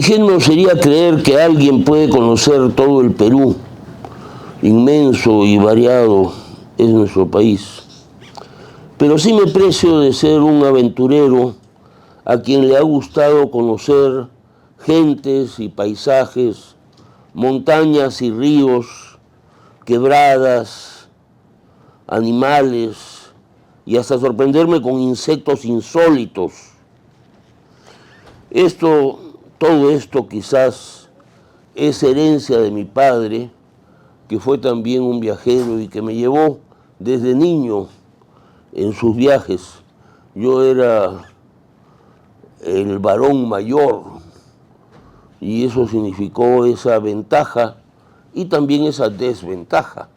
ingenuo sería creer que alguien puede conocer todo el Perú, inmenso y variado es nuestro país. Pero sí me precio de ser un aventurero a quien le ha gustado conocer gentes y paisajes, montañas y ríos, quebradas, animales y hasta sorprenderme con insectos insólitos. Todo esto quizás es herencia de mi padre, que fue también un viajero y que me llevó desde niño en sus viajes. Yo era el varón mayor y eso significó esa ventaja y también esa desventaja.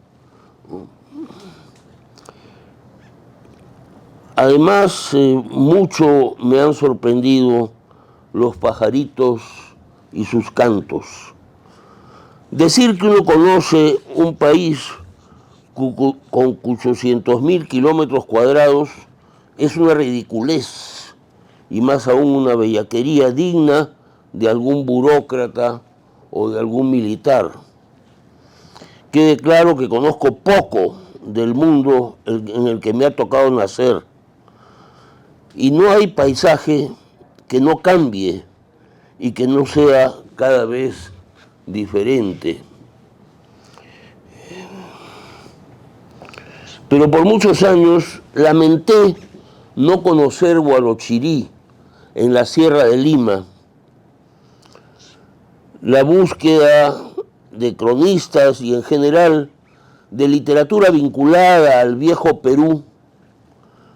Además, mucho me han sorprendido los pajaritos y sus cantos. Decir que uno conoce un país con 800.000 kilómetros cuadrados es una ridiculez y más aún una bellaquería digna de algún burócrata o de algún militar. Quede claro que conozco poco del mundo en el que me ha tocado nacer y no hay paisaje que no cambie y que no sea cada vez diferente. Pero por muchos años lamenté no conocer Huarochirí en la Sierra de Lima. La búsqueda de cronistas y en general de literatura vinculada al viejo Perú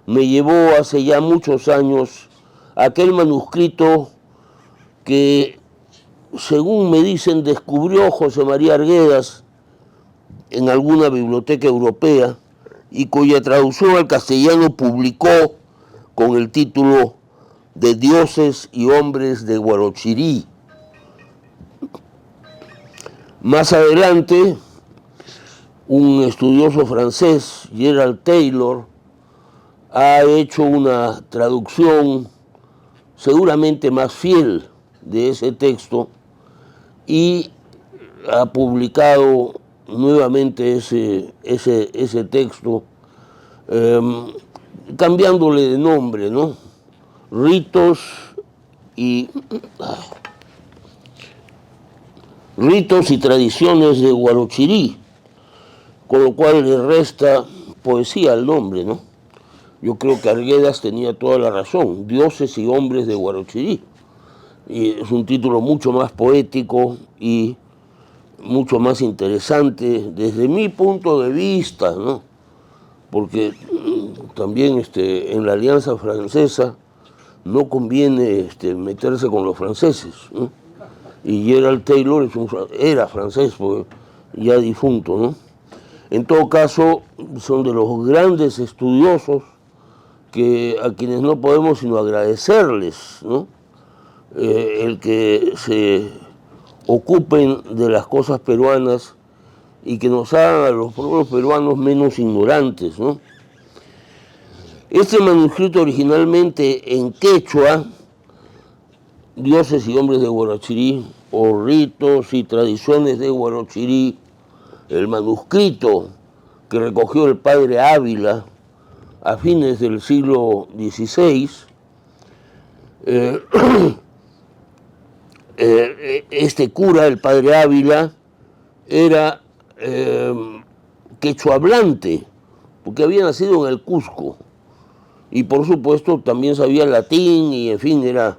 me llevó hace ya muchos años a aquel manuscrito que, según me dicen, descubrió José María Arguedas en alguna biblioteca europea y cuya traducción al castellano publicó con el título de Dioses y Hombres de Huarochirí. Más adelante, un estudioso francés, Gerald Taylor, ha hecho una traducción seguramente más fiel de ese texto y ha publicado nuevamente ese texto, cambiándole de nombre, ¿no? Ritos y tradiciones de Huarochirí, con lo cual le resta poesía al nombre, ¿no? Yo creo que Arguedas tenía toda la razón, Dioses y Hombres de Huarochirí. Y es un título mucho más poético y mucho más interesante desde mi punto de vista, ¿no? Porque también en la Alianza Francesa no conviene meterse con los franceses, ¿no? Y Gerald Taylor era francés, porque ya difunto, ¿no? En todo caso, son de los grandes estudiosos a quienes no podemos sino agradecerles, ¿no? El que se ocupen de las cosas peruanas y que nos hagan a los pueblos peruanos menos ignorantes, ¿no? Este manuscrito originalmente en quechua, Dioses y Hombres de Huarochirí, o Ritos y Tradiciones de Huarochirí, el manuscrito que recogió el padre Ávila a fines del siglo XVI, este cura, el padre Ávila, era quechua hablante, porque había nacido en el Cusco, y por supuesto también sabía latín, y en fin, era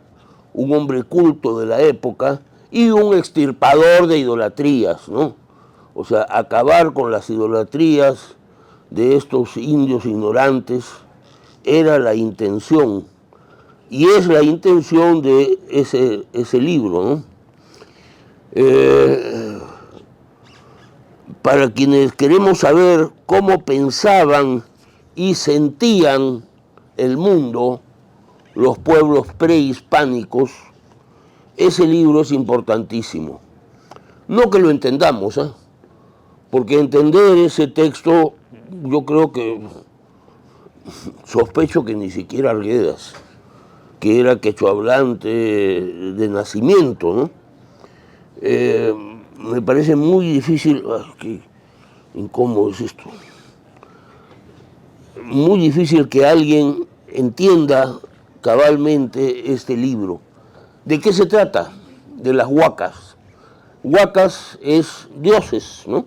un hombre culto de la época, y un extirpador de idolatrías, ¿no? O sea, acabar con las idolatrías de estos indios ignorantes era la intención, y es la intención de ese libro, ¿no? Para quienes queremos saber cómo pensaban y sentían el mundo los pueblos prehispánicos, ese libro es importantísimo. No que lo entendamos, ¿eh? Porque entender ese texto, yo creo que sospecho que ni siquiera Arguedas, que era quechua hablante de nacimiento, ¿no? Me parece muy difícil, qué incómodo es esto, muy difícil que alguien entienda cabalmente este libro. ¿De qué se trata? De las huacas. Huacas es dioses, ¿no?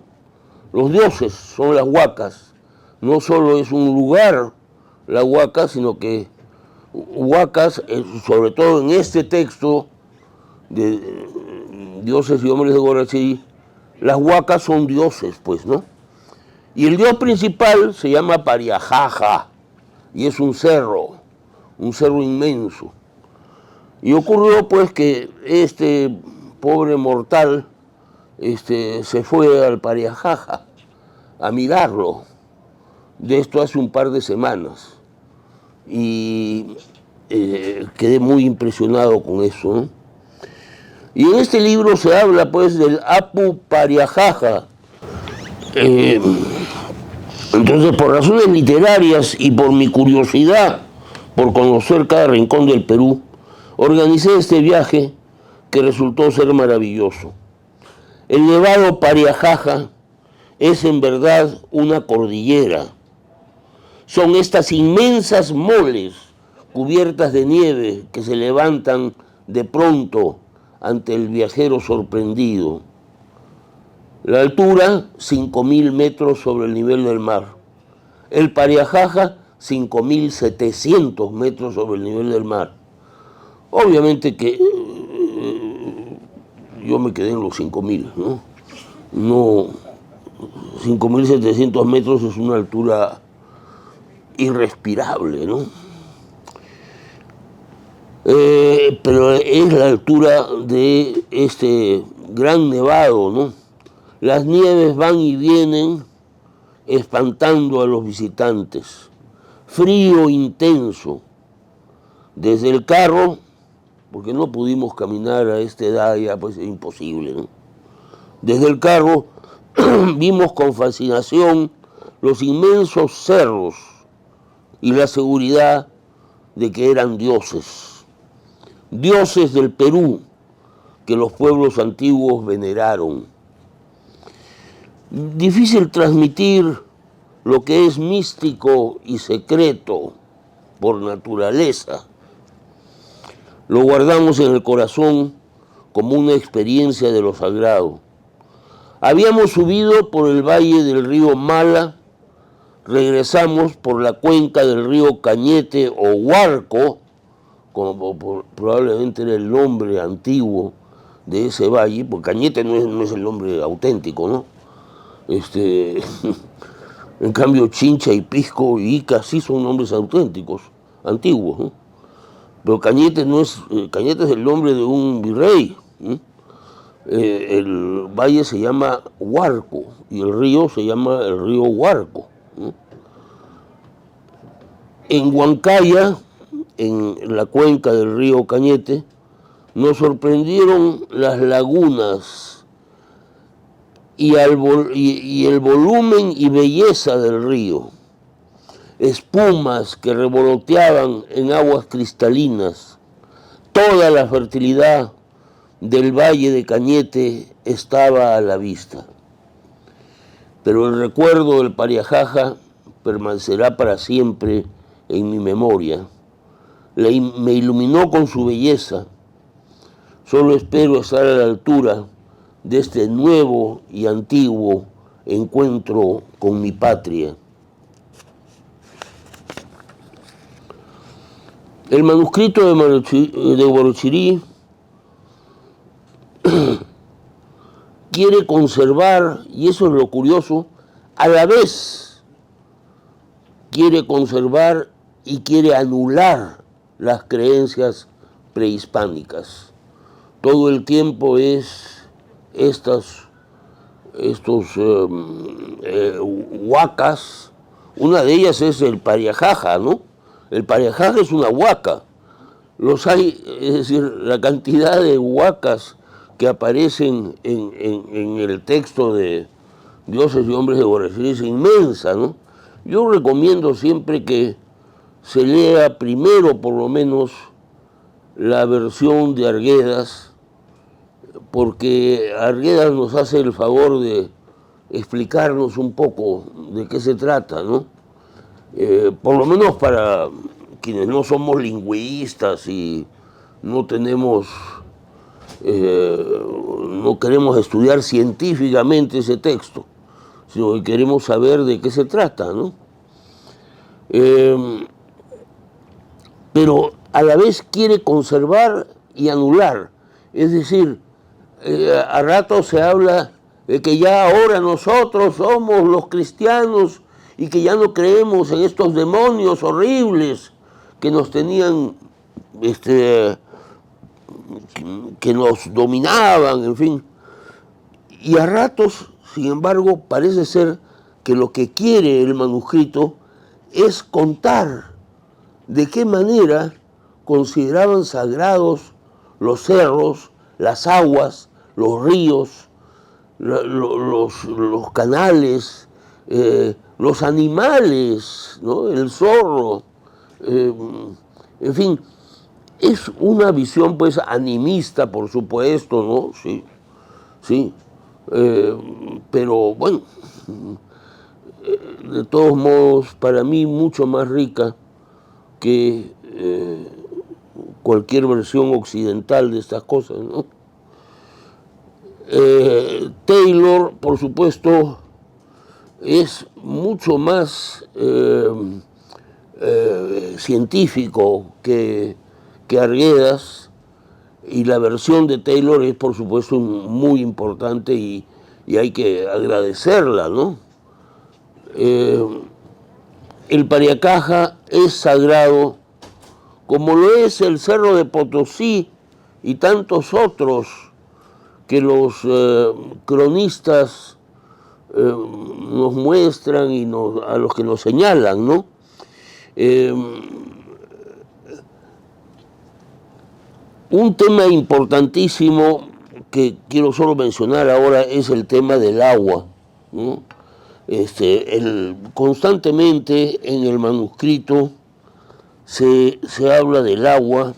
Los dioses son las huacas. No solo es un lugar la huaca, sino que huacas, sobre todo en este texto de dioses y hombres de Guarachirí, las huacas son dioses, pues, ¿no? Y el dios principal se llama Pariajaja, y es un cerro inmenso. Y ocurrió, pues, que este pobre mortal se fue al Pariajaja a mirarlo. De esto hace un par de semanas. Y quedé muy impresionado con eso, ¿no? Y en este libro se habla, pues, del Apu Pariajaja. Entonces, por razones literarias y por mi curiosidad por conocer cada rincón del Perú, organicé este viaje que resultó ser maravilloso. El Nevado Pariajaja es en verdad una cordillera. Son estas inmensas moles cubiertas de nieve que se levantan de pronto ante el viajero sorprendido. La altura, 5.000 metros sobre el nivel del mar. El Pariajaja, 5.700 metros sobre el nivel del mar. Obviamente que yo me quedé en los 5.000, ¿no? No, 5.700 metros es una altura irrespirable, ¿no? Pero es la altura de este gran nevado, ¿no? Las nieves van y vienen espantando a los visitantes. Frío intenso. Desde el carro, porque no pudimos caminar a esta edad, ya pues es imposible, ¿no? Desde el carro vimos con fascinación los inmensos cerros y la seguridad de que eran dioses. Dioses del Perú que los pueblos antiguos veneraron. Difícil transmitir lo que es místico y secreto por naturaleza. Lo guardamos en el corazón como una experiencia de lo sagrado. Habíamos subido por el valle del río Mala, regresamos por la cuenca del río Cañete o Huarco, como probablemente era el nombre antiguo de ese valle, porque Cañete no es el nombre auténtico, ¿no? En cambio, Chincha y Pisco y Ica sí son nombres auténticos, antiguos, ¿no? Pero Cañete Cañete es el nombre de un virrey, ¿no? El valle se llama Huarco y el río se llama el río Huarco, ¿no? En Huancaya, en la cuenca del río Cañete, nos sorprendieron las lagunas y el volumen y belleza del río. Espumas que revoloteaban en aguas cristalinas. Toda la fertilidad del valle de Cañete estaba a la vista. Pero el recuerdo del Pariajaja permanecerá para siempre en mi memoria. Me iluminó con su belleza. Solo espero estar a la altura de este nuevo y antiguo encuentro con mi patria. El manuscrito de Guarochirí quiere conservar, y eso es lo curioso, a la vez quiere conservar y quiere anular las creencias prehispánicas. Todo el tiempo es estos huacas, una de ellas es el Pariajaja, ¿no? El Pariajaja es una huaca. Los hay, es decir, la cantidad de huacas que aparecen en el texto de Dioses y Hombres de Guarachirí es inmensa, ¿no? Yo recomiendo siempre que se lea primero, por lo menos, la versión de Arguedas, porque Arguedas nos hace el favor de explicarnos un poco de qué se trata, ¿no? Por lo menos para quienes no somos lingüistas y no tenemos, no queremos estudiar científicamente ese texto, sino que queremos saber de qué se trata, ¿no? Pero a la vez quiere conservar y anular. Es decir, a rato se habla de que ya ahora nosotros somos los cristianos y que ya no creemos en estos demonios horribles que nos tenían, que nos dominaban, en fin. Y a ratos, sin embargo, parece ser que lo que quiere el manuscrito es contar de qué manera consideraban sagrados los cerros, las aguas, los ríos, los canales, los animales, ¿no? El zorro, en fin, es una visión pues animista, por supuesto, ¿no? Sí, sí, pero bueno, de todos modos, para mí mucho más rica que cualquier versión occidental de estas cosas, ¿no? Taylor, por supuesto, es mucho más científico que Arguedas, y la versión de Taylor es, por supuesto, muy importante y hay que agradecerla, ¿no? El Pariacaja es sagrado, como lo es el Cerro de Potosí y tantos otros que los cronistas nos muestran y a los que nos señalan, ¿no? Un tema importantísimo que quiero solo mencionar ahora es el tema del agua, ¿no? Constantemente en el manuscrito se habla del agua,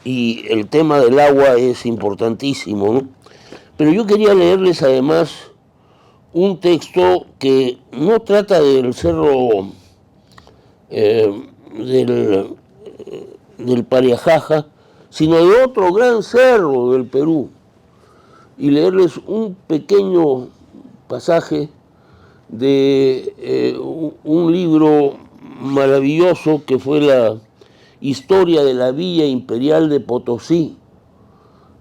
y el tema del agua es importantísimo, ¿no? Pero yo quería leerles además un texto que no trata del cerro del Pariacaja, sino de otro gran cerro del Perú, y leerles un pequeño pasaje de un libro maravilloso que fue la Historia de la Villa Imperial de Potosí,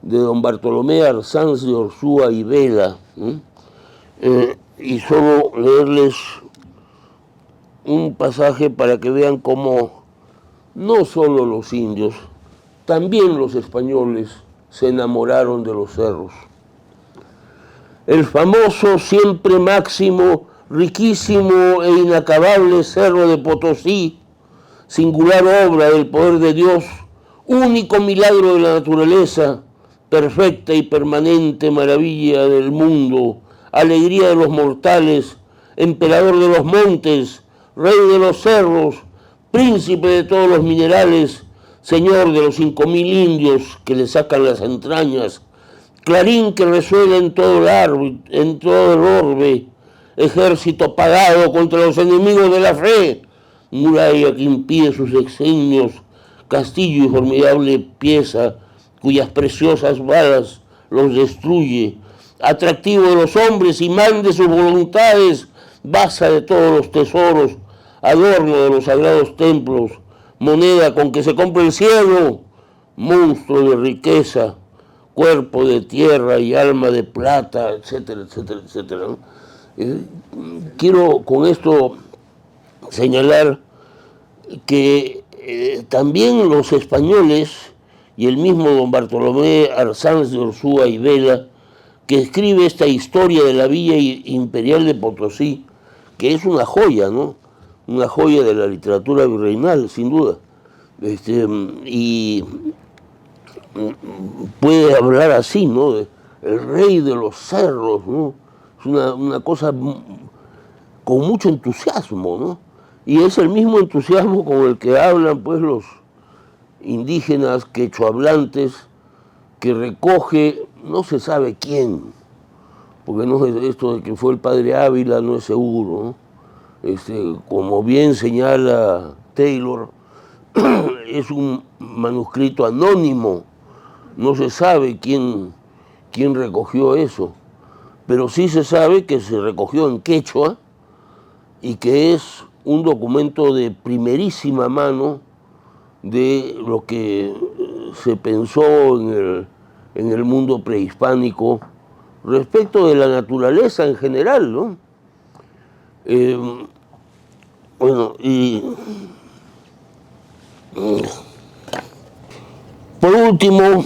de don Bartolomé Arsanz de Urzúa y Vela, y solo leerles un pasaje para que vean cómo no solo los indios, también los españoles se enamoraron de los cerros. El famoso, siempre máximo, riquísimo e inacabable Cerro de Potosí, singular obra del poder de Dios, único milagro de la naturaleza, perfecta y permanente maravilla del mundo, alegría de los mortales, emperador de los montes, rey de los cerros, príncipe de todos los minerales, señor de los 5000 indios que le sacan las entrañas, clarín que resuena en todo el orbe, ejército pagado contra los enemigos de la fe, muralla que impide sus exenios, castillo y formidable pieza cuyas preciosas balas los destruye, atractivo de los hombres, imán de sus voluntades, basa de todos los tesoros, adorno de los sagrados templos, moneda con que se compra el cielo, monstruo de riqueza, cuerpo de tierra y alma de plata, etcétera, etcétera, etcétera, ¿no? Quiero con esto señalar que también los españoles y el mismo don Bartolomé Arsanz de Urzúa y Vela, que escribe esta historia de la Villa Imperial de Potosí, que es una joya, ¿no? Una joya de la literatura virreinal, sin duda. Y puede hablar así, ¿no? El rey de los cerros, ¿no? Es una cosa con mucho entusiasmo, ¿no? Y es el mismo entusiasmo con el que hablan pues los indígenas quechohablantes que recoge, no se sabe quién, porque no es esto de que fue el padre Ávila, no es seguro, ¿no? Como bien señala Taylor, es un manuscrito anónimo, no se sabe quién recogió eso, pero sí se sabe que se recogió en quechua y que es un documento de primerísima mano de lo que se pensó en el mundo prehispánico respecto de la naturaleza en general, ¿no? Bueno, y por último,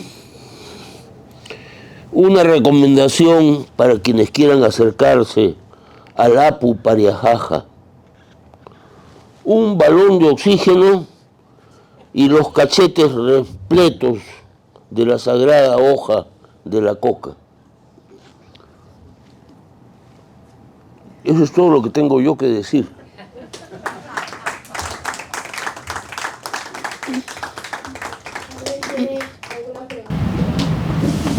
una recomendación para quienes quieran acercarse al Apu Pariajaja: un balón de oxígeno y los cachetes repletos de la sagrada hoja de la coca. Eso es todo lo que tengo yo que decir.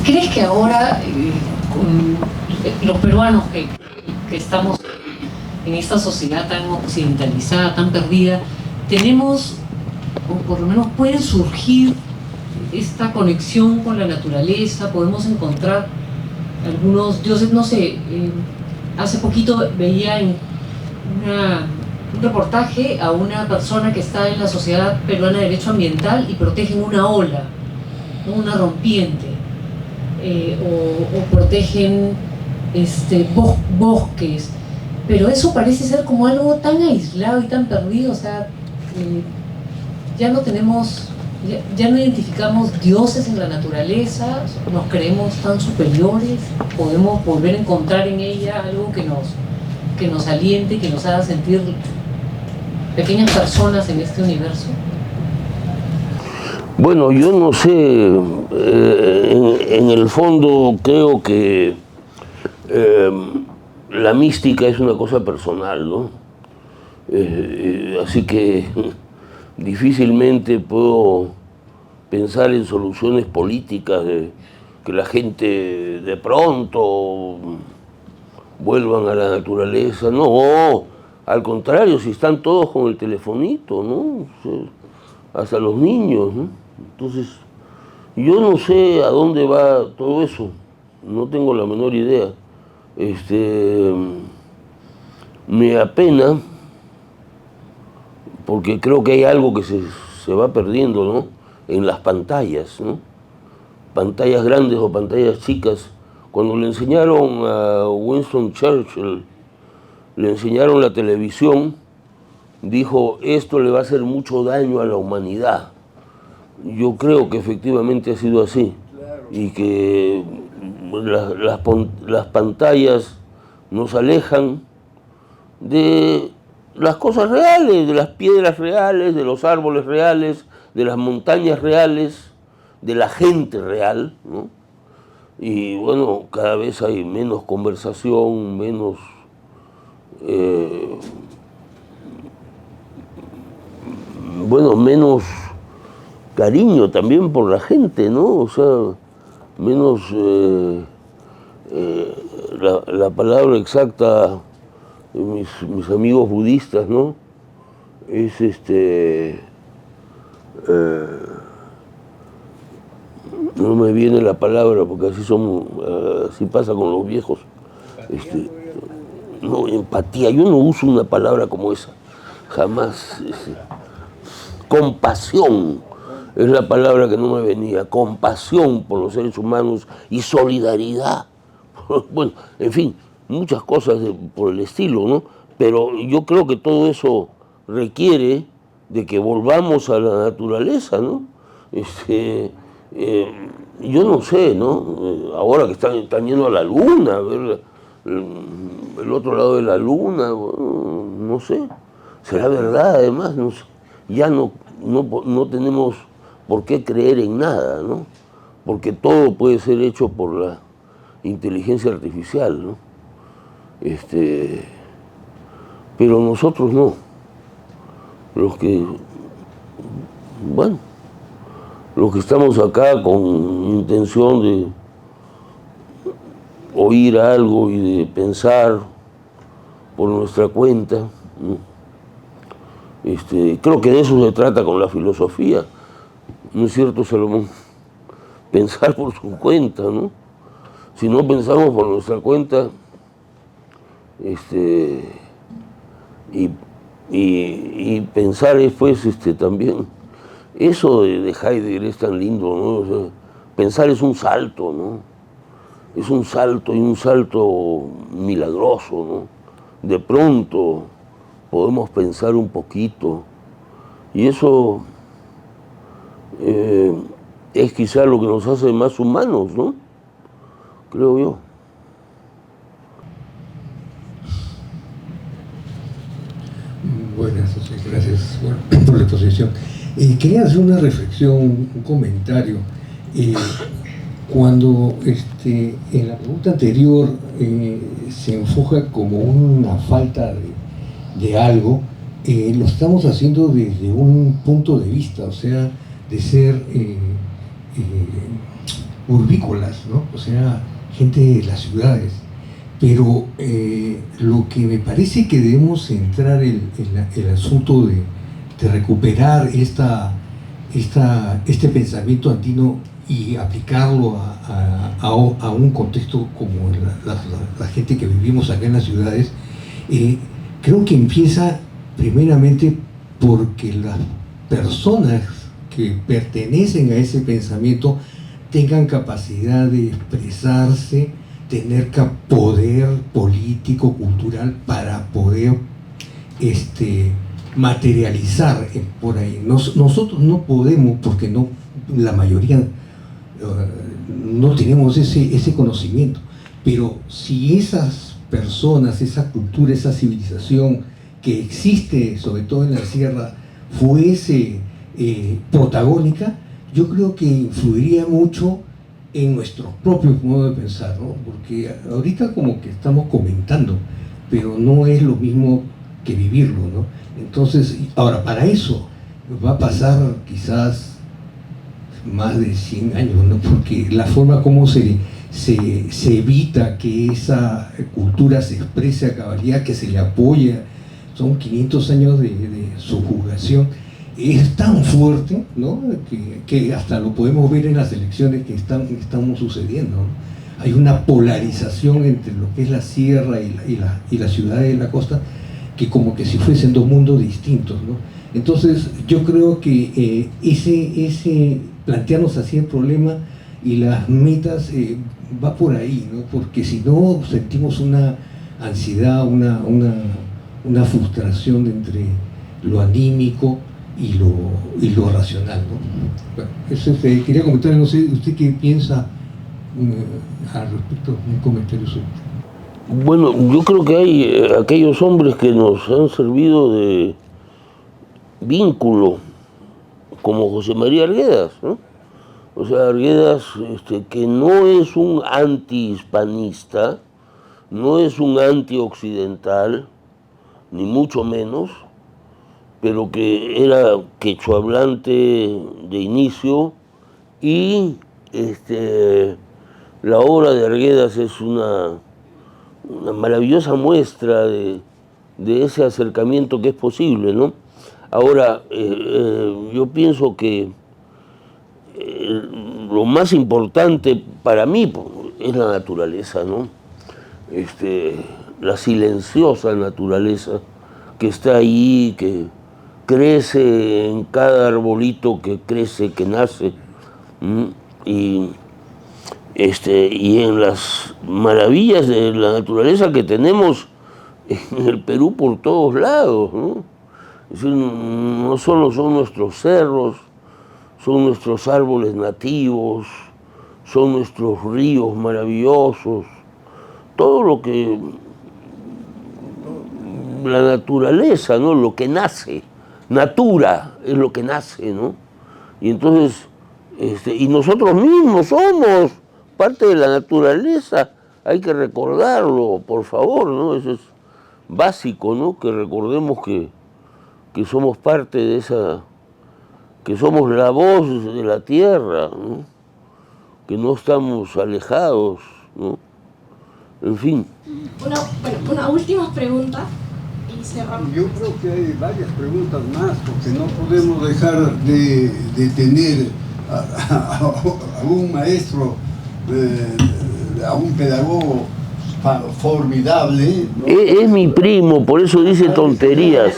¿Crees que ahora, con los peruanos que estamos en esta sociedad tan occidentalizada, tan perdida, tenemos, o por lo menos puede surgir esta conexión con la naturaleza? Podemos encontrar algunos dioses, no sé, hace poquito veía en un reportaje a una persona que está en la Sociedad Peruana de Derecho Ambiental y protegen una ola, ¿no? Una rompiente, o protegen bosques, pero eso parece ser como algo tan aislado y tan perdido. O sea, ya no tenemos, ya no identificamos dioses en la naturaleza, nos creemos tan superiores. Podemos volver a encontrar en ella algo que nos aliente, que nos haga sentir pequeñas personas en este universo. Bueno, yo no sé, en el fondo creo que la mística es una cosa personal, ¿no? Así que difícilmente puedo pensar en soluciones políticas de que la gente de pronto vuelvan a la naturaleza. No, al contrario, si están todos con el telefonito, ¿no? Hasta los niños, ¿no? Entonces, yo no sé a dónde va todo eso, no tengo la menor idea. Me apena, porque creo que hay algo que se va perdiendo, ¿no? En las pantallas, ¿no? Pantallas grandes o pantallas chicas. Cuando le enseñaron a Winston Churchill, le enseñaron la televisión, dijo: esto le va a hacer mucho daño a la humanidad. Yo creo que efectivamente ha sido así, y que las pantallas nos alejan de las cosas reales, de las piedras reales, de los árboles reales, de las montañas reales, de la gente real, ¿no? Y bueno, cada vez hay menos conversación, menos menos cariño también por la gente, ¿no? O sea, menos la palabra exacta de mis amigos budistas, ¿no? Es no me viene la palabra porque así somos, así pasa con los viejos. No, empatía, yo no uso una palabra como esa, jamás. Compasión es la palabra que no me venía, compasión por los seres humanos y solidaridad. Bueno, en fin, muchas cosas por el estilo, ¿no? Pero yo creo que todo eso requiere de que volvamos a la naturaleza, ¿no? Yo no sé, ¿no? Ahora que están yendo a la luna, a ver el otro lado de la luna, no sé. Será verdad, además, no sé. Ya no tenemos por qué creer en nada, ¿no? Porque todo puede ser hecho por la inteligencia artificial, ¿no? Pero nosotros no. Los que, bueno, los que estamos acá con intención de oír algo y de pensar por nuestra cuenta, ¿no? Creo que de eso se trata con la filosofía, ¿no es cierto, Salomón? Pensar por su cuenta, ¿no? Si no pensamos por nuestra cuenta, y pensar después también, eso de Heidegger es tan lindo, ¿no? O sea, pensar es un salto, ¿no? Es un salto y un salto milagroso, ¿no? De pronto podemos pensar un poquito y eso es quizá lo que nos hace más humanos, ¿no? Creo yo. Buenas, José, gracias por la exposición. Quería hacer una reflexión, un comentario. Cuando en la pregunta anterior se enfoca como una falta de algo, lo estamos haciendo desde un punto de vista, o sea, de ser urbícolas, ¿no? O sea, gente de las ciudades. Pero lo que me parece que debemos centrar el asunto de recuperar este pensamiento andino y aplicarlo a un contexto como la gente que vivimos acá en las ciudades, creo que empieza primeramente porque las personas que pertenecen a ese pensamiento tengan capacidad de expresarse, tener poder político, cultural, para poder materializar por ahí. Nosotros no podemos, porque no, la mayoría no tenemos ese conocimiento, pero si esas personas, esa cultura, esa civilización que existe, sobre todo en la sierra, fuese protagónica, yo creo que influiría mucho en nuestro propio modo de pensar, ¿no? Porque ahorita como que estamos comentando, pero no es lo mismo que vivirlo, ¿no? Entonces, ahora, para eso va a pasar quizás más de 100 años, ¿no? Porque la forma como se evita que esa cultura se exprese a cabalidad, que se le apoya, son 500 años de subjugación, es tan fuerte, ¿no? que hasta lo podemos ver en las elecciones que estamos sucediendo, ¿no? Hay una polarización entre lo que es la sierra y la ciudad de la costa, que como que si fuesen dos mundos distintos, ¿no? Entonces yo creo que ese plantearnos así el problema y las metas va por ahí, ¿no? Porque si no sentimos una ansiedad, una frustración entre lo anímico y lo racional, ¿no? Bueno, eso quería comentar, no sé, ¿usted qué piensa al respecto? Un comentario sobre. Bueno, yo creo que hay aquellos hombres que nos han servido de vínculo, como José María Arguedas, ¿no? O sea, Arguedas, que no es un anti-hispanista, no es un anti-occidental, ni mucho menos, pero que era quechohablante de inicio, y la obra de Arguedas es una maravillosa muestra de ese acercamiento que es posible, ¿no? Ahora, yo pienso que lo más importante para mí es la naturaleza, ¿no? La silenciosa naturaleza que está ahí, que crece en cada arbolito que crece, que nace, y en las maravillas de la naturaleza que tenemos en el Perú por todos lados, ¿no? Es decir, no solo son nuestros cerros, son nuestros árboles nativos, son nuestros ríos maravillosos, todo lo que la naturaleza, ¿no? Lo que nace, natura es lo que nace, ¿no? Y entonces, y nosotros mismos somos parte de la naturaleza, hay que recordarlo, por favor, ¿no? Eso es básico, ¿no? Que recordemos que somos parte de que somos la voz de la tierra, ¿no? Que no estamos alejados, ¿no? En fin. Una última pregunta y cerramos. Yo creo que hay varias preguntas más, porque no podemos dejar de tener a un maestro, a un pedagogo formidable, ¿no? Es mi primo, por eso dice tonterías.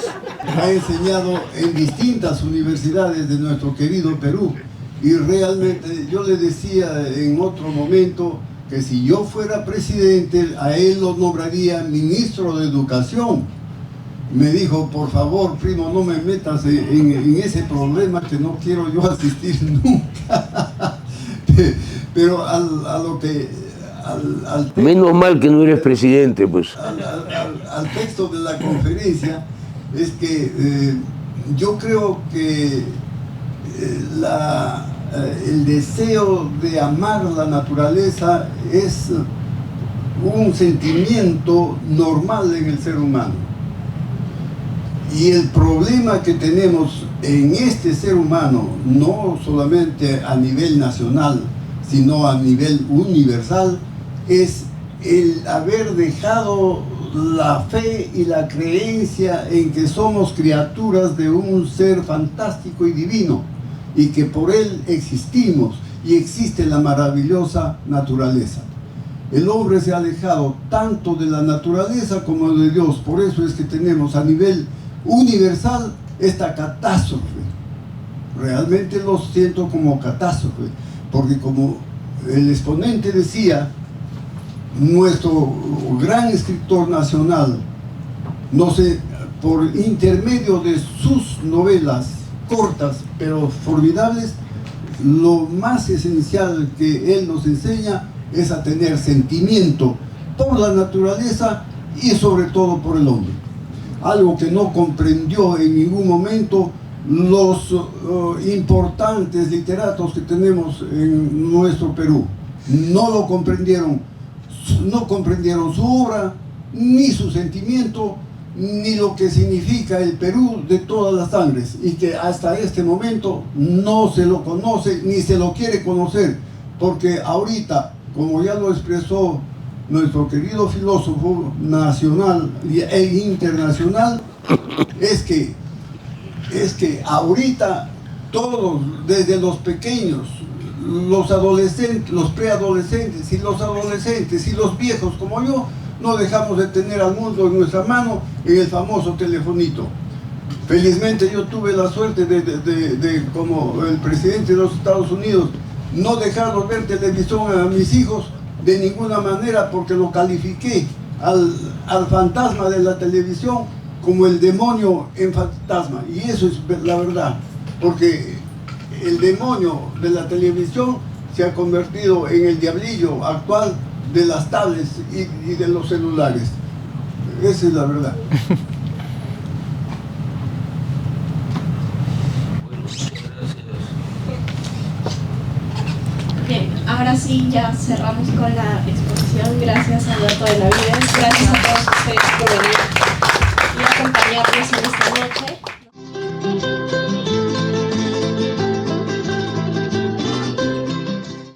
Ha enseñado en distintas universidades de nuestro querido Perú, y realmente yo le decía en otro momento que si yo fuera presidente, a él lo nombraría ministro de Educación. Me dijo, por favor, primo, no me metas en ese problema, que no quiero yo asistir nunca. Pero menos mal que no eres presidente, pues. Al texto de la conferencia, es que yo creo que el deseo de amar la naturaleza es un sentimiento normal en el ser humano. Y el problema que tenemos en este ser humano, no solamente a nivel nacional, sino a nivel universal, es el haber dejado la fe y la creencia en que somos criaturas de un ser fantástico y divino, y que por él existimos y existe la maravillosa naturaleza. El hombre se ha alejado tanto de la naturaleza como de Dios. Por eso es que tenemos a nivel universal esta catástrofe. Realmente lo siento como catástrofe, porque como el exponente decía, nuestro gran escritor nacional, no sé, por intermedio de sus novelas cortas pero formidables, lo más esencial que él nos enseña es a tener sentimiento por la naturaleza y sobre todo por el hombre. Algo que no comprendió en ningún momento los importantes literatos que tenemos en nuestro Perú. No lo comprendieron, no comprendieron su obra, ni su sentimiento, ni lo que significa el Perú de todas las sangres, y que hasta este momento no se lo conoce ni se lo quiere conocer, porque ahorita, como ya lo expresó nuestro querido filósofo nacional e internacional, es que ahorita todos, desde los pequeños, los adolescentes, los preadolescentes y los adolescentes y los viejos como yo, no dejamos de tener al mundo en nuestra mano, en el famoso telefonito. Felizmente yo tuve la suerte de como el presidente de los Estados Unidos, no dejarlos ver televisión a mis hijos de ninguna manera, porque lo califiqué al fantasma de la televisión como el demonio en fantasma. Y eso es la verdad, porque el demonio de la televisión se ha convertido en el diablillo actual de las tablets y de los celulares. Esa es la verdad. Bien, ahora sí ya cerramos con la exposición. Gracias, Alberto Benavides. Gracias a todos ustedes por venir.